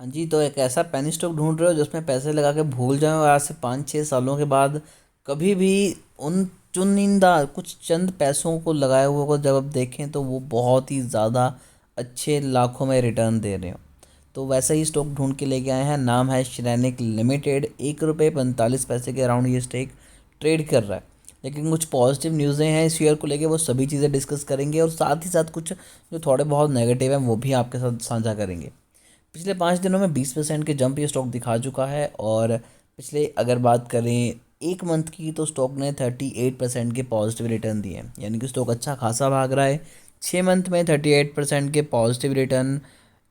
हाँ जी, तो एक ऐसा पेनी स्टॉक ढूंढ रहे हो जिसमें पैसे लगा के भूल जाओ और आज से 5-6 सालों के बाद कभी भी उन चुनिंदा कुछ चंद पैसों को लगाए हुए को जब आप देखें तो वो बहुत ही ज़्यादा अच्छे लाखों में रिटर्न दे रहे हो। तो वैसा ही स्टॉक ढूंढ के लेके आए हैं। नाम है श्रेनिक लिमिटेड। 1 रुपये 45 पैसे के अराउंड ये स्टेक ट्रेड कर रहा है। लेकिन कुछ पॉजिटिव न्यूज़ें हैं इस शेयर को लेके, वो सभी चीज़ें डिस्कस करेंगे और साथ ही साथ कुछ जो थोड़े बहुत नेगेटिव हैं वो भी आपके साथ साझा करेंगे। पिछले 5 दिनों में 20% के जंप ये स्टॉक दिखा चुका है। और पिछले अगर बात करें एक मंथ की तो स्टॉक ने 38% के पॉजिटिव रिटर्न दिए हैं, यानी कि स्टॉक अच्छा खासा भाग रहा है। 6 मंथ में 38% के पॉजिटिव रिटर्न।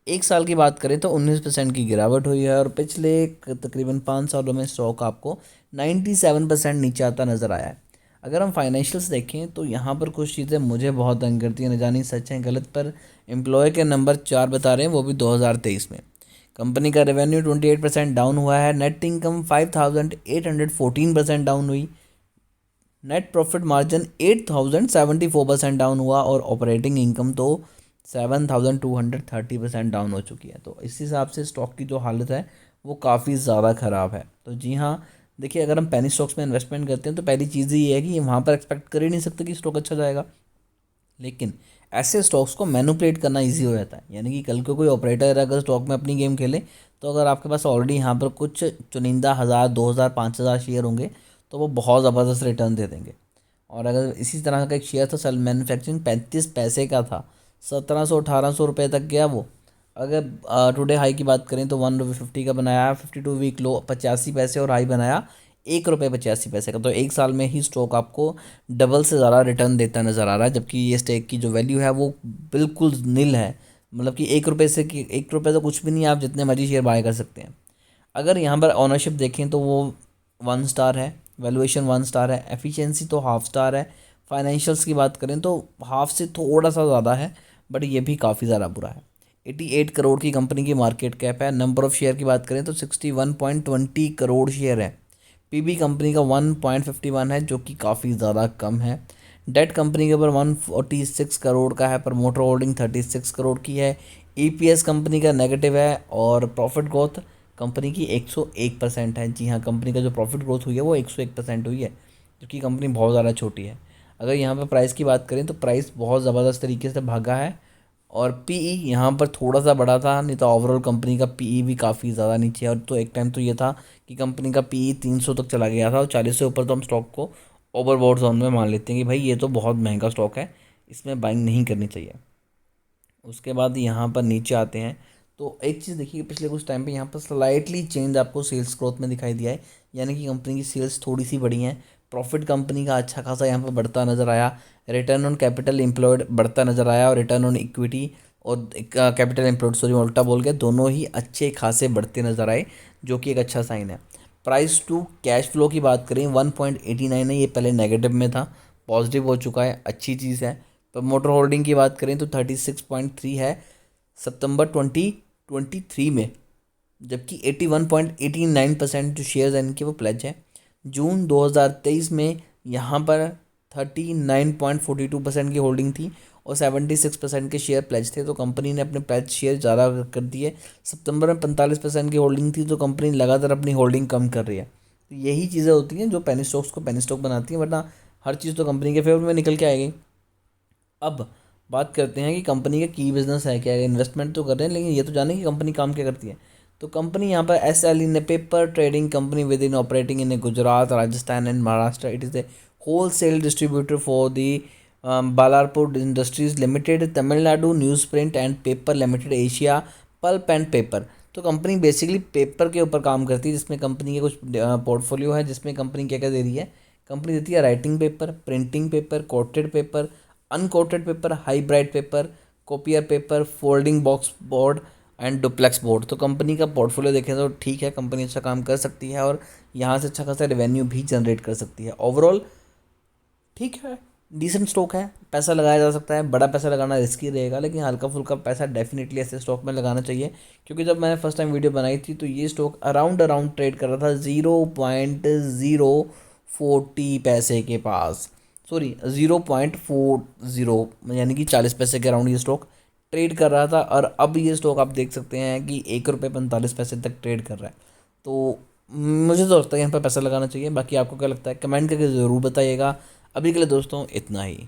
एक साल की बात करें तो 19% की गिरावट हुई है और पिछले तकरीबन 5 सालों में स्टॉक आपको 97% नीचे आता नज़र आया है। अगर हम फाइनेंशियल्स देखें तो यहाँ पर कुछ चीज़ें मुझे बहुत तंग करती हैं, न जानी सच है गलत, पर एम्प्लॉय के नंबर 4 बता रहे हैं, वो भी 2023 में। कंपनी का रेवेन्यू 28% डाउन हुआ है। नेट इनकम 5814% डाउन हुई। नेट प्रॉफिट मार्जिन 8074% डाउन हुआ और ऑपरेटिंग इनकम तो 7230% डाउन हो चुकी है। तो इस हिसाब से स्टॉक की जो हालत है वो काफ़ी ज़्यादा ख़राब है। तो जी हाँ, देखिए अगर हम पेनी स्टॉक्स में इन्वेस्टमेंट करते हैं तो पहली चीज़ ये है कि वहाँ पर एक्सपेक्ट कर ही नहीं सकते कि स्टॉक अच्छा जाएगा। लेकिन ऐसे स्टॉक्स को मैनिपुलेट करना इजी हो जाता है, यानी कि कल को कोई ऑपरेटर अगर स्टॉक में अपनी गेम खेले तो अगर आपके पास ऑलरेडी यहाँ पर कुछ चुनिंदा 1000 2000 5000 शेयर होंगे तो वो बहुत ज़बरदस्त रिटर्न दे देंगे। और अगर इसी तरह का एक शेयर था सेल मैन्युफैक्चरिंग, 35 पैसे का था, 1700 1800 रुपये तक गया वो। अगर टुडे हाई की बात करें तो 1 रुपये 50 का बनाया, 52 वीक लो 85 पैसे और हाई बनाया 1 रुपये 85 पैसे का। तो एक साल में ही स्टॉक आपको डबल से ज़्यादा रिटर्न देता नज़र आ रहा है, जबकि ये स्टेक की जो वैल्यू है वो बिल्कुल नील है। मतलब कि 1 रुपये से, कि 1 रुपये तो कुछ भी नहीं है, आप जितने मर्जी शेयर बाय कर सकते हैं। अगर यहाँ पर ऑनरशिप देखें तो वो 1 स्टार है, वैल्यूएशन 1 स्टार है, एफिशिएंसी तो हाफ स्टार है। फाइनेंशियल्स की बात करें तो हाफ से थोड़ा सा ज़्यादा है, बट ये भी काफ़ी ज़्यादा बुरा है। 88 करोड़ की कंपनी की मार्केट कैप है। नंबर ऑफ़ शेयर की बात करें तो 61.20 करोड़ शेयर है। पीबी कंपनी का 1.51 है, जो कि काफ़ी ज़्यादा कम है। डेट कंपनी के ऊपर 146 करोड़ का है, प्रमोटर होल्डिंग 36 करोड़ की है। ईपीएस कंपनी का नेगेटिव है और प्रॉफिट ग्रोथ कंपनी की 101% है। जी हाँ, कंपनी का जो प्रॉफिट ग्रोथ हुई है वो 101% हुई है, क्योंकि कंपनी बहुत ज़्यादा छोटी है। अगर यहाँ पर प्राइस की बात करें तो प्राइस बहुत ज़बरदस्त तरीके से भागा है। और पीई यहाँ पर थोड़ा सा बड़ा था, नहीं तो ओवरऑल कंपनी का पीई भी काफ़ी ज़्यादा नीचे है। और तो एक टाइम तो ये था कि कंपनी का पीई 300 तक चला गया था और 40 से ऊपर तो हम स्टॉक को ओवरबॉट जोन में मान लेते हैं कि भाई ये तो बहुत महंगा स्टॉक है, इसमें बाइंग नहीं करनी चाहिए। उसके बाद यहाँ पर नीचे आते हैं तो एक चीज़ देखिए, पिछले कुछ टाइम पे यहाँ पर स्लाइटली चेंज आपको सेल्स ग्रोथ में दिखाई दिया है, यानी कि कंपनी की सेल्स थोड़ी सी बढ़ी हैं। प्रॉफिट कंपनी का अच्छा खासा यहाँ पर बढ़ता नज़र आया। रिटर्न ऑन कैपिटल एम्प्लॉयड बढ़ता नज़र आया और रिटर्न ऑन इक्विटी और कैपिटल एम्प्लॉयड, सॉरी मैं उल्टा बोल गया, दोनों ही अच्छे खासे बढ़ते नज़र आए, जो कि एक अच्छा साइन है। प्राइस टू कैश फ्लो की बात करें 1.89 है, ये पहले नेगेटिव में था, पॉजिटिव हो चुका है, अच्छी चीज़ है। पर मोटर होल्डिंग की बात करें तो 36.3 है सितंबर 2023 में, जबकि 81.89% जो शेयर्स हैं इनके वो प्लेज है। जून 2023 में यहाँ पर 39.42% की होल्डिंग थी और 76% के शेयर प्लेज थे, तो कंपनी ने अपने प्लेज शेयर ज़्यादा कर दिए। सितंबर में 45% की होल्डिंग थी, तो कंपनी लगातार अपनी होल्डिंग कम कर रही है। तो यही चीज़ें होती हैं जो पेनी स्टॉक्स को पेनी स्टॉक बनाती हैं, वरना हर चीज़ तो कंपनी के फेवर में निकल के आएगी। अब बात करते हैं कि कंपनी का की बिजनेस है क्या है। इन्वेस्टमेंट तो कर रहे हैं, लेकिन ये तो जाने कि कंपनी काम क्या करती है। तो कंपनी यहाँ पर S L in a paper trading company with in operating in a Gujarat Rajasthan and Maharashtra. It is a wholesale distributor for the Ballarpur industries limited, Tamil Nadu newsprint and paper limited, Asia pulp and paper. तो company basically paper के ऊपर काम करती है, जिसमें company के कुछ portfolio है, जिसमें कंपनी क्या क्या दे रही है। कंपनी देती है writing paper, printing paper, coated paper, uncoated paper, high bright paper, copier paper, folding box board and duplex board. तो कंपनी का पोर्टफोलियो देखें तो ठीक है, कंपनी अच्छा काम कर सकती है और यहाँ से अच्छा खासा रेवेन्यू भी जनरेट कर सकती है। ओवरऑल ठीक है, डिसेंट स्टॉक है, पैसा लगाया जा सकता है। बड़ा पैसा लगाना रिस्की रहेगा, लेकिन हल्का फुल्का पैसा डेफिनेटली ऐसे स्टॉक में लगाना चाहिए। क्योंकि जब मैंने फर्स्ट टाइम वीडियो बनाई थी तो ये स्टॉक अराउंड अराउंड ट्रेड कर रहा था 0.040 पैसे के पास, सॉरी 0.40, यानी कि 40 पैसे के अराउंड ये स्टॉक ट्रेड कर रहा था और अब ये स्टॉक आप देख सकते हैं कि 1 रुपये 45 पैसे तक ट्रेड कर रहा है। तो मुझे तो लगता है यहाँ पर पैसा लगाना चाहिए। बाकी आपको क्या लगता है कमेंट करके ज़रूर बताइएगा। अभी के लिए दोस्तों इतना ही।